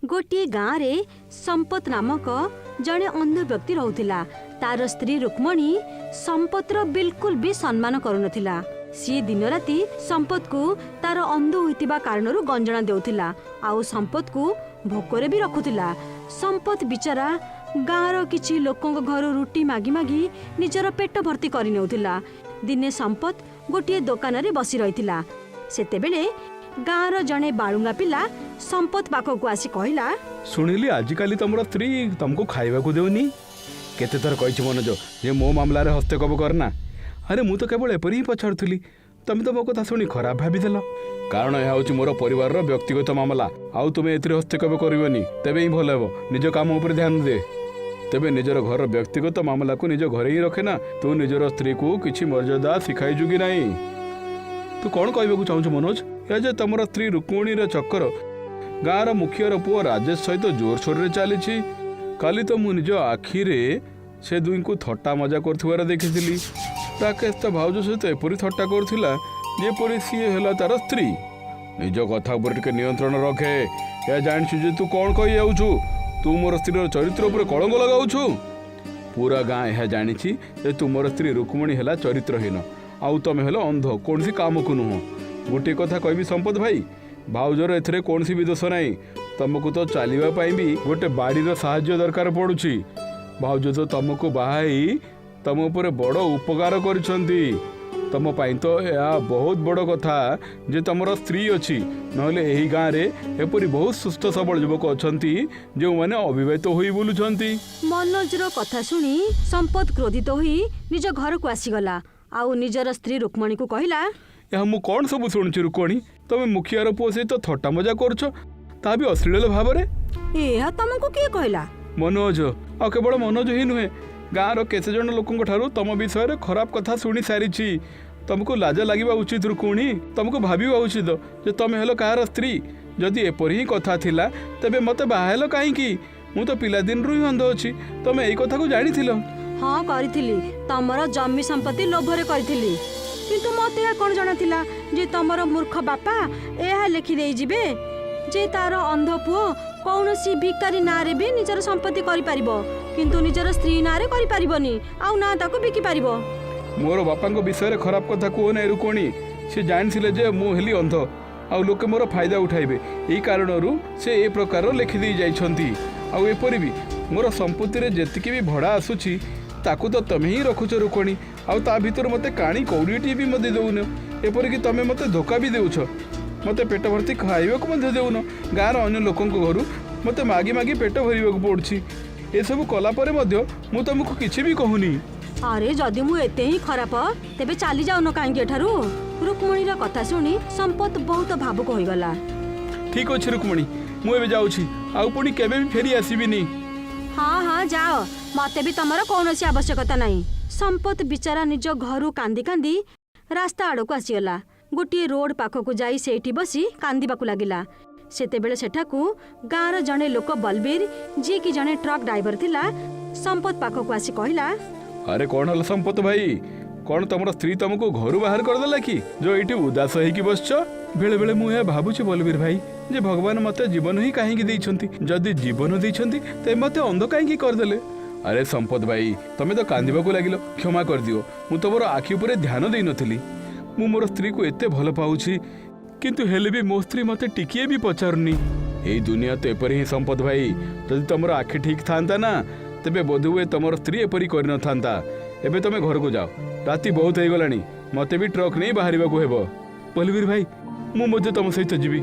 गोटे गाँव रे संपत नामक जड़े अंध व्यक्ति रोला। तार स्त्री रुक्मणी संपतर बिल्कुल भी सम्मान करुनथिला। सी दिन राति संपत को तार अंध होइतिबा कारणरू गंजना देउथिला आउ संपत को भोकरे भी रखुथिला। संपत बिचारा गाँवर किछि लोकंक घर रुटी मागी मागी निजर पेट भर्ती करि नेउथिला। दिने संपत गोटे दुकान रे बसी रहिथिला। सेतेबेले गाँवर जड़े बालुंगा पिला संपत पाखक आसी कहला, शुणिली आजिकाली तुम स्त्री तुमको खाइबा को देउनी। केते थर कहिछि मनोज जे मो मामला रे हस्तक्षेप करना। अरे मु तो केवल एपरी ही पछाड़ुली, तुम तो मो कथा शुणी खराब भाविदेल। कारण यह हूँ मोर परिवार व्यक्तिगत मामला, आउ तुम ए हस्तक्षेप करनी तेबे ही भल हे। निज काम उपर ध्यान दे। तेबे निजर घर व्यक्तिगत मामला को निज घरे ही रखे ना। तू निजर स्त्री को किछि मर्यादा शिखाइजु कि नहीं? तू कौन कहबा चाहूँ मनोज? या जे तुम स्त्री रुक्मिणी चक्कर गाँवर मुखियर पुओ राजेश सहित जोर सोर रे चली। काली तो मु निज आखिरे से दुई को थट्टा मजा कर देखी। राकेश तो भाउज सहित एपरी थट्टा करुला जेपरी सी है तार स्त्री। निज कथा उपर टिके नियंत्रण रखे। या जानिछु जे तू कौन कही जाऊछु? तू मोर स्त्री चरित्र उपर कलंक लगाउछु। पूरा गाँ यह जानी जे तू मोर स्त्री रुक्मिणी है चरित्रहीन, आउ तुम हेल अंध, कौन सी काम को नुह। गोटे कथा कहबी संपत भाई, भाउजर एथरे कौन सी भी दोष नहीं। तुमको तो चलवाई भी गोटे बाड़ीर साहाय्य दरकार पड़ुछि। भाउज तो तुमको बाहाई तुम उपर बड़ उपकार करिसंती। तुम पाई तो यह बहुत बड़ कथा जे तुमर स्त्री अच्छी। नहले एही गाँव रे एपरी बहुत सुस्थ सबल युवक अछंती जो माने अविवाहित होई बुलुछंती। मनोजर कथा सुनी संपत क्रोधित होई निज घर को आसीगला। आउ निजर स्त्री रुक्मणी को कहला, यह मु कौन सब शुणुची रुक्मणी? तुम मुखियार पुओ सहित तो थट्टा मजा करछ, ता भी अश्लील भाव रे। एहा तुमको किए कहला? मनोज। आ केवल मनोज ही नुहे, गाँवर केते जन लोकंक ठारू तुम विषय खराब कथा शुणी सारी। तुमको लाज लगे उचित रुक्मिणी। तुमको भाविबा उचित जे तुम हेलो कहार स्त्री। जदि एपरी ही कथा थिला तेबे मते बाहेलो काईकी? मु तो पिलादिन रु ही अंध अछि। तुम एई कथा को जानिथिलो? हाँ करिथिली। तमर जमी संपत्ति लोभरे करिथिली। किंतु मते या कोन जणाथिला जे तमर मूर्ख बापा एहा लिखि देई जिबे जे तार अंध पुओ कौनसी भिकारी नारे भी निजर संपत्ति करि परिबो, किंतु निजर स्त्री नारे करि परिबोनी, आउ ना ताको बिकि परिबो। मोर बापा विषय खराब कथा कहो ना रुक्मिणी। से जानिथिले जे मु हेली अंध, आउ लोके मोर फायदा उठाइबे। एई कारणरू से ए प्रकार लिखि देई जाइछंती। आउ एपरि भी मोर संपत्ति रे जेतिकी भी भड़ा आसुची ताकू तो तमे ही रखुछ रुक्मिणी। आउ ता भीतर मते काणी कौड़ीटी भी मते देउन। एपरि कि तमे मते धोखा भी देउछ। मते पेट भर्ती खाइबा को मते देउन। गाँर अन्य लोकंक घरु मते मागी मागी पेट भरिबा को पड़ुछि। ए सब कला परे मध्य मु तुमको किछि भी कहूनी। अरे जदि मु एते ही खराब तेबे चली जाउन कांगी एठारू। रुक्मणीर कथा सुनी संपत बहुत भावुक होइगला। ठीक अछि रुक्मणी, मु एबे जाउछि, आउ पुनी केबे भी फेरी आसीबिनी। हाँ हाँ जाओ, मते भी तमर कौनसी आवश्यकता नहीं। संपत बिचारा निज घरू कांदी कांदी रास्ता आड़क आसीगला। गोटे रोड पाखक जाई सेठी बसी कांदीबाकू लागिला। सेतेबेले सेठाकू गाँवर जड़े लोक बलबीर जी की जड़े ट्रक ड्राइवर थिला संपत पाखक आसी कहला, अरे कौन हल संपत भाई? कौन तुम स्त्री तुमको घर बाहर करदेला कि जो ये उदास होइकी बसछ? बेले बेले मुझे भावुची बलबीर भाई जे भगवान मते जीवन ही कहीं देइछंती। जदि जीवन देइछंती ते मते अंध कहीं करदेले। अरे संपत भाई तमे तो कांदीबाकू लागिलो, क्षमा कर दियो। मु तमरो आखि ऊपर ध्यान देई नथिली। मु मोर स्त्री को एते भल पाउछि, किंतु हेले भी मो स्त्री मते टिकिए भी पचारुनी। एई दुनिया तो एपरी ही संपत भाई। जदि तमरो आखि ठीक थांता ना तेबे बोधुए तमर स्त्री एपरी करि न थांता। एबे तमे घर को जाओ, राति बहुत हो गलानी। मते भी ट्रक नहीं बाहरिबाकू हेबो। बलबीर भाई मु मते तम सहित जीवी।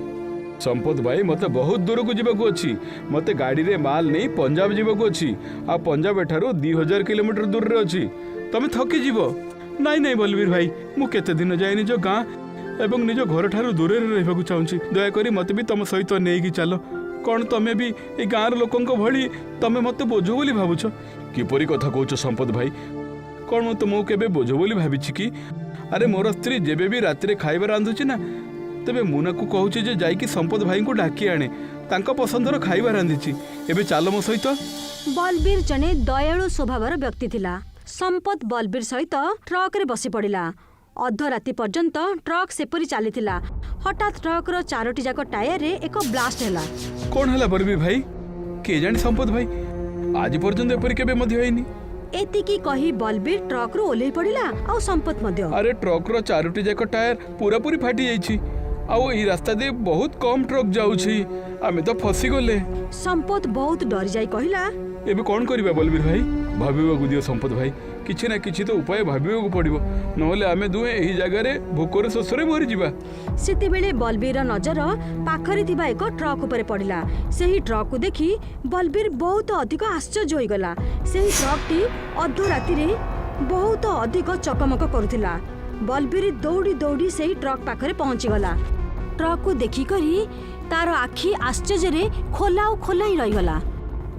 संपत भाई मते बहुत दूर को जीवाकू अच्छी। मते गाड़ी रे माल नहीं पंजाब जीवाकू अच्छी। आ पंजाब एठारू 2000 किलोमीटर दूर रे अच्छी। तमे थकी जीवो। नाई नाई बलबीर भाई, मु केते दिन जाए निज गाँ एवं निज घर ठारू दूर रहिबाकू चाहूँची। दयाकरी मते भी तम सहित नेइकी चलो। कौन तमे भी ए गाँर लोकंक भली तमे मते बोझ बोली भाबुछ? किपरि कथा कहूछ संपत भाई? कौन मते मो केबे बोझ बोली भाबिछि कि? अरे मोर स्त्री जेबे भी राति रे खाइबा रांधुची ना तेबे मुना को कहूची जे जाइकी संपत भाई को डाकी आणे, तांका पसंदर खाइबा रांधिची। एबे चालो मो सहित। बलबीर जने दयालु स्वभावर व्यक्ति थिला। संपत बलबीर सहित ट्रक रे बसी पड़िला। अध राति पर्यंत ट्रक सेपरी चलीथिला। हठात ट्रक रो 4टी जाक टायर रे एक ब्लास्ट हैला। कौन है बलबीर भाई? के जानी संपत भाई आज पर्यंत एपरी केबे मध्य होइनी। एतिकी कही बलबीर ट्रक रो ओल्हे पड़िला आ संपत मध्य। अरे ट्रक रो 4टी जाक टायर पूरा पूरी फाटी जाइछि आउ ई रास्ता दे बहुत कम ट्रक जाउछि आमे तो फसी गले। संपत बहुत डर जाई कहिला एबे कौन करिबा बलबीर भाई? भाबिबाकू दियो संपत भाई, किछि ना किछि तो उपाय भाबिबाकू पड़िबो, नहले आमे दुहे एही जगह रे भोकर शोषरे मरि जिबा। सेते बेले बलबीर नजर पाखरे थिबा एक ट्रक ऊपर पड़िला। सेही ट्रक को देखि बलबीर बहुत अधिक आश्चर्य होई गला। सेही ट्रकटी अध राति रे बहुत अधिक चकमक करुथिला। बलबीर दौड़ी दौड़ी सेही ट्रक पाखरे पहुंची गला। ट्रक को देखि करी तार आखि आश्चर्य रे खोला ही रही गला,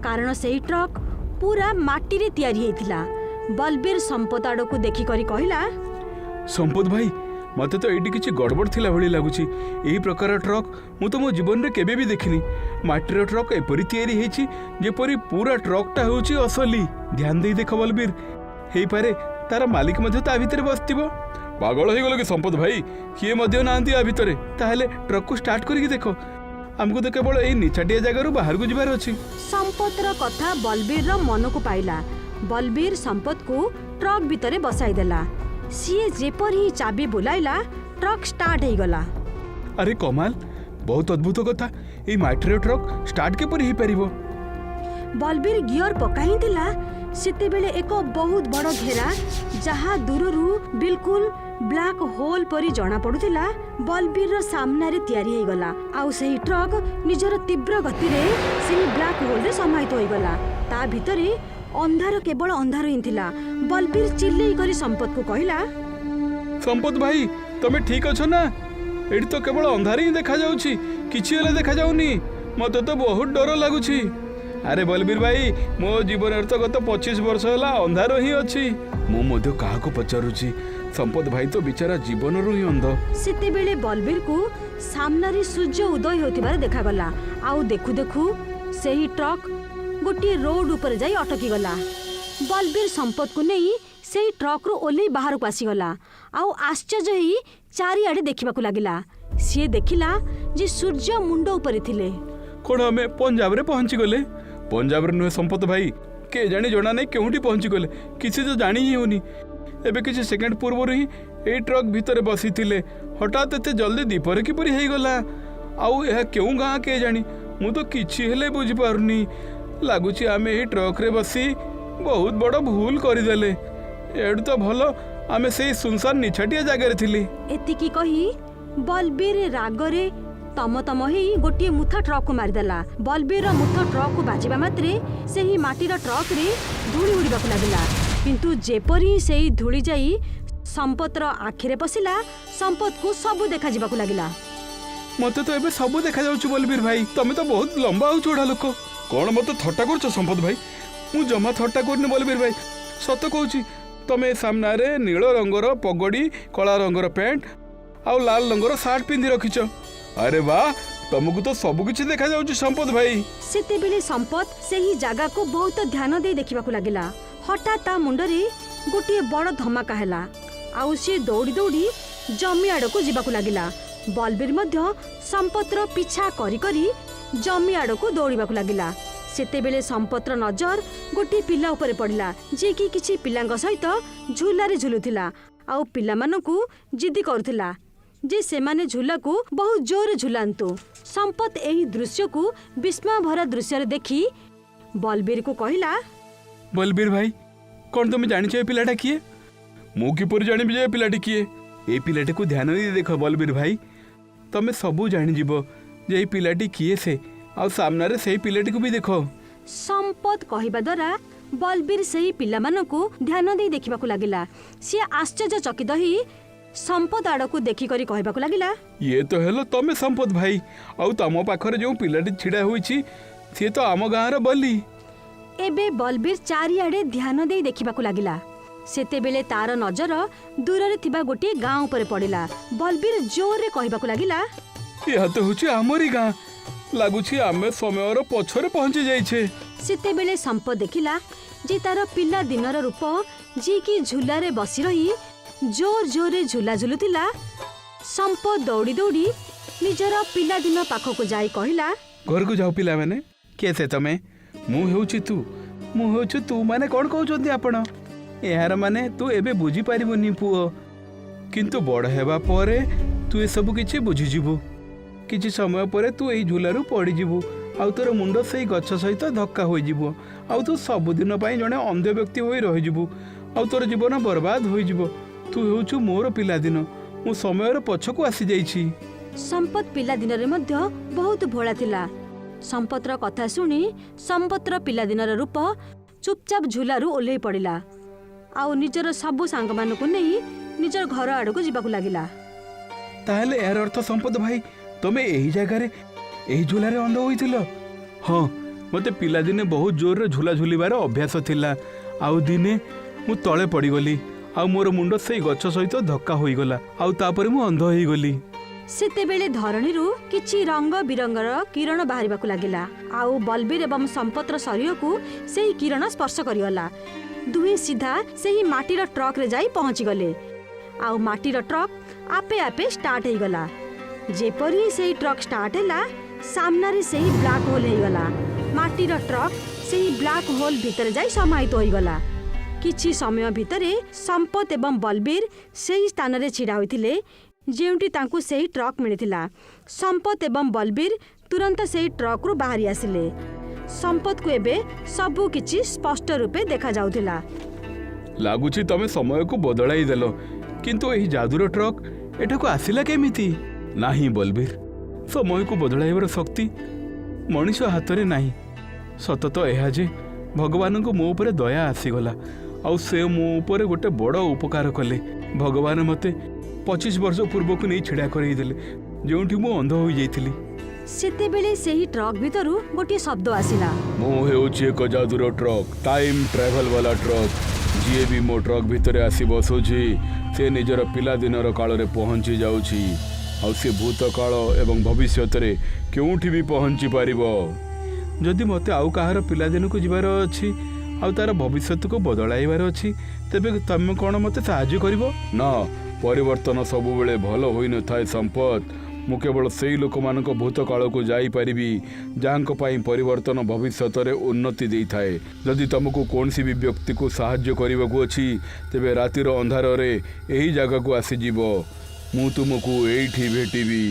कारण सेही ट्रक पूरा माटी रे तैयारी हेतिला। बलबीर संपत आड़ को देखि करी कहिला, संपत भाई मते तो एटी किछि गड़बड़ थिला भली लागुछि। एही प्रकार ट्रक मु तो मो जीवन रे केबे भी देखिनी। माटीर ट्रक एपरी तैयारी हेछि जेपरी पूरा ट्रकटा होछि असली। ध्यान देई देख बलबीर, हेई पारे तार मालिक मध्ये ता भितरे बसतिबो। पागल हो गलो कि संपत भाई, किए मध्य नांती आ भितरे? ताहले ट्रक को स्टार्ट करिकि देखो, हमको तो केवल एई निछाटिया जगह बाहर को जिबार अछि। संपतर कथा बलबीर मन को पाइला। बलबीर संपत को ट्रक भितरे बसाई देला। सीए जेपर ही चाबी बुलाइला ट्रक स्टार्ट हो गला। अरे कमाल, बहुत अद्भुत कथा। एई माटीर ट्रक स्टार्ट के परि ही परिबो? बलबीर गियर पकाई दिला। सेते बेले एक बहुत बड़ घेरा जहा दूररू बिल्कुल ब्लैक होल परी जना पड़ुथिला बलबीर सामना रे तैयारी हो गला। आउ सही ट्रक निजर तीव्र गति रे सही ब्लैक होल रे समाहित हो गला। ता भितरे अंधार केवल अंधार ही थिला। बलबीर चिल्लई करी संपत को कहिला, संपत भाई तमे ठीक अछ ना? एडी तो केवल अंधार ही देखा जाउछि, किछि हेले देखा जाउनी। मते तो बहुत डर लागुछि। अरे बलबीर भाई, मो जीवन तो गत 25 वर्ष होला अंधार ही अछि। मु मध्य काहा को पचारुछि, संपत भाई तो बिचारा जीवन रु ही अंध। सेते बेले बलबीर को सामना रे सूर्य उदय होतिबार देखा गला। आउ देखु देखु सेही ट्रक गोटी रोड ऊपर जाई अटकी गला। बलबीर संपत को नहीं सेही ट्रक रो ओले बाहर को आसी गला। आउ आश्चर्य ही चारि आडे देखिबा को लागिला। सी देखिला जे सूर्य मुंड ऊपर थिले। कोन हमें पंजाब रे पहुंची गले? पंजाब रे नुहे संपत भाई, के जानी जना नहीं केउठी पहुंची गले, किसी तो जानी ही होनी। एबे किछि सेकंड पूर्व ही ए ट्रक भितरे बसी थिले, हठात एते जल्दी दीपर कि परि हेई गला। आउ एहा केउ गां के जानी, मु तो किछि हेले बुझी पारुनी। लागुछि आमे ए ट्रक रे बसी बहुत बड़ भूल करि देले। एडु तो भलो आमे सेई सुनसान निछाटिया जगह रे थिली। एतिकी कही बलबीर रागरे तम ही गोटे मुथा ट्रक को मारिदेला। बलबीर मुथा ट्रक को बाजिबा मात्रे सेही माटीर ट्रक रे धूली उड़ीबा को लागिला। किंतु जेपरी सेही धूली जाई संपतर आखिरे पसिला, संपत को सब देखा जिबा को लागिला। मते तो एबे सब देखा जाउछु बलबीर भाई, तमे तो बहुत लंबा हो चोड़ा लोक। कोन मते थट्टा करछ संपत भाई? मु जमा थट्टा करनी बलबीर भाई, सत कहूची। तमे सामना रे नील रंगर पगड़ी, कला रंगर पैंट आउ लाल रंगर शर्ट पिंधि रखिछ। अरे वाह, तुमको तो सब किछि देखा जाउछि संपत भाई। सेते बेले संपत सेही जागा को बहुत ध्यान दे देखिबा को लागिला। हठात ता मुंडरे गोटे बड़ धमाका हैला। आउ से दौड़ी दौड़ी जमी आड़ को जिबा को लागिला। बलबीर मध्य संपतर पीछा करी करी जमी आड़ को दौड़ीबा को लागिला। सेते बेले संपतर नजर गोटे पिला ऊपर पड़िला, जे कि किछि पिलांक सहित झूला रे झुलुथिला। आउ पिला मानकू जिद्दी करुथिला जे सेमाने झूला को बहुत जोर झुलांतु। संपत एही दृश्य को विस्मय भरा दृश्य रे देखी बलबीर को कहिला, बलबीर भाई कौन तुम जानिछ ए पिलाटा किए? मु किपर जानिबि जे पिलाटी किए? ए पिलाटी को ध्यान दे देख बलबीर भाई, तमे सबू जानि जिवो जे ए पिलाटी किए से। आ सामना रे सेही पिलाटी को भी देखो। संपत कहिबा द्वारा बलबीर सेही पिला मानकू ध्यान दे देखिबा को लागिला। से आश्चर्य चकित ही संपत आड़ को देखी करी कहबा को लागिला, ये तो हेलो तमे संपत भाई। आउ तम पाखरे जो पिलाटी छिड़ा होईछि से तो आम गाँ रे बली। एबे बलबीर चारि आड़े ध्यान दे देखिबा को लागिला। सेते बेले तार नजर दूर रे थिबा गोटे गाँ ऊपर पड़िला। बलबीर जोर रे कहबा को लागिला, यह तो होछि हमरी गाँ, लागुछि आमे समय रो पछरे पहुंची जाइछे। सेते बेले संपत देखिला जे तार पिला दिनर रूप जी की झूला रे बसी रही जोर जोर रे झूला झुलुथिला। संपत दौड़ी दौड़ी निजर पिलादिन पाखक जाई कहला, घर को जाओ पिला मैंने किए से तमें मु हेउछु तू माने कौन कहउछन्ती आपण यार माने तू एबे बुझी पारिबुनी पुओ किंतु बड़ हेबा परे तू ए सब किछि बुझी जिवु किछि समय परे तू एई झुलारू पड़ी जिवु आउ तोर मुंड सेई गछ सहित धक्का होई जिवु आउ तू सबुदिन पई जणे अंध व्यक्ति होई रहि जिवु आउ तोर जीवन बर्बाद होई जिवु तू हेउछु मोर पिलादिन मु समयर पछकु आसी जाइछि। संपत पिलादिनरे मध्य बहुत भोला थिला। संपतर कथा शुणी संपतर पिलादिनर रूप चुपचाप झुलारू ओल्है पड़िला आउ निजर सबु सांग मानकु नहीं निजर घर आड़कू जीवाकू लागिला। ताहले यार अर्थ संपत भाई तमे एही जगह रे एही झुलारे अंध होइथिलो? हाँ मते पिलादिने बहुत जोर रे झुला झुलिबार अभ्यास थिला आउ दिने मु तळे पड़ी गली आउ मोर मुंड सेई गछ सहित धक्का होई गला आउ तापरे मु अंध होई गली। सेतेबेले धरणीरू किछि रंग बिरंगर किरण बाहरिबाकू लागिला आउ बलबीर एवं संपतर शरीरकू सेही किरण स्पर्श करिगला। दुहे सीधा सेही माटीर ट्रक रे जाई पहुंची गले आउ माटीर ट्रक आपे आपे स्टार्ट हो गला। जेपरी सेही ट्रक स्टार्ट हैला सामना रे सेही ब्लैक होल हो गला। माटीर ट्रक सेही ब्लैक होल भीतर जाई समाहित हो गला। किछि समय भितरे संपत एवं बलबीर सेही स्थान रे छिड़ा होइथिले जेउटी तांकू सेही ट्रक मिलिथिला। संपत एवं बलबीर तुरंत सेही ट्रक रु बाहरी आसिले। संपत को एबे सबु किछि स्पष्ट रूपे देखा जाउथिला। लागुछि तमे समय को बदलाई देलो किंतु एही जादूर ट्रक एठाको आसिला केमिति? नाही बलबीर समय को बदलाइबार शक्ति मनीष हाथ रे नाही। सतत एहा जे भगवान को मो ऊपर दया आसीगला आउ से मो ऊपर गोटे बड़ उपकार कले। भगवान मते 25 वर्ष पूर्व को नहीं छिड़ा करई देले जोंठी मो अंध होई जाइथिली। सेतेबेले सेही ट्रक भितरु गोटे शब्द आसिला। मो हेउछि एक जादूर ट्रक टाइम ट्रैवल वाला ट्रक जी भी मो ट्रक भितर आसी बसुछि से निजर पिला दिनर काल रे पहुंची जाउछि आउ से भूत काल एवं भविष्यत रे केउठी भी पहुंची पारिबो। जदि मते आउ काहार पिला दिन को जिबार अछि आउ तार भविष्यत को बदलाइबार अछि तेबे तमे कोन मते सहाय्य करिवो ना? परिवर्तन सब बेले भल होई न थाए संपत। मु केवल सेई लोक मानक भूत काल को जाई परिबी जांको पाई परिवर्तन भविष्यत रे उन्नति देई थाए। जदि तुमको कोनसी भी व्यक्ति को सहाय्य करबाकू अछि तेबे रातिर अंधार रे एही जगह को आसी जीवो मु तुमको एठी भेटिबी।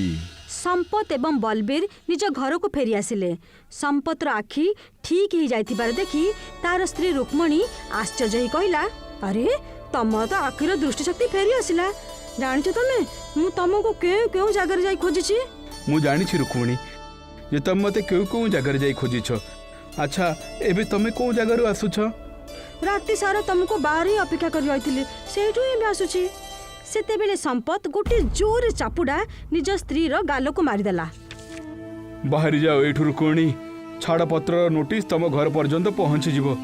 संपत एवं बलबीर निज घर को फेरी आसिले। संपतर आखि ठीक ही जाइथिबार देखि तार स्त्री रुक्मणी आश्चर्य ही कहला, अरे तमर तो आखिर दृष्टि शक्ति फेरी आसिला। जानिछ तमे मु तमको केउ जगह जाई खोजिछि? मु जानिछि रुक्मणी जे तम मते केउ जगह जाई खोजिछ। अच्छा एबे तमे को जगह रु आसुछ? राति सारा तमको बाहर ही अपेक्षा करि आइथिले सेठु ही आसुछि। सेतेबेले संपत गोटे जोर चापुडा निज स्त्री रो गाल को मारिदेला। बाहरी जाओ एठु रुक्मणी छाड़ पत्र नोटिस तम घर पर्यंत पहुंची जीवो।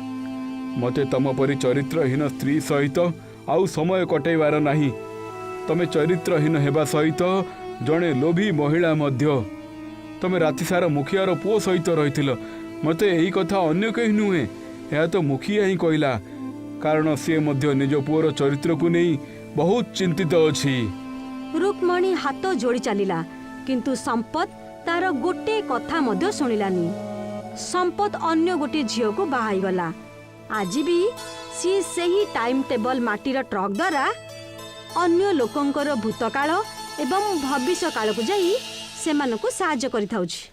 मते तम परि चरित्रहीन स्त्री सहित आउ समय कटैबार नाही। तमे चरित्रहीन हेबा सहित जणे लोभी महिला मध्य तमे राति सारा मुखियार पुओ सहित रहिथिल। मते एही कथा अन्य कहि नुहे या तो मुखिया ही कहला कारण से मध्य निज पुओर चरित्र को नहीं बहुत चिंतित अछि। रुक्मणी हाथ जोड़ी चलिला किंतु संपत तार गोटे कथा मध्य सुनिलानी। संपत अन्य गोटे झियो को बाहाई गला। आज भी सी सेही टाइम टेबल माटीर ट्रक द्वारा अन्य लोकंकर भूतकाल एवं भविष्य काल को जाई सेमानको सहाय्य करिथाउछि।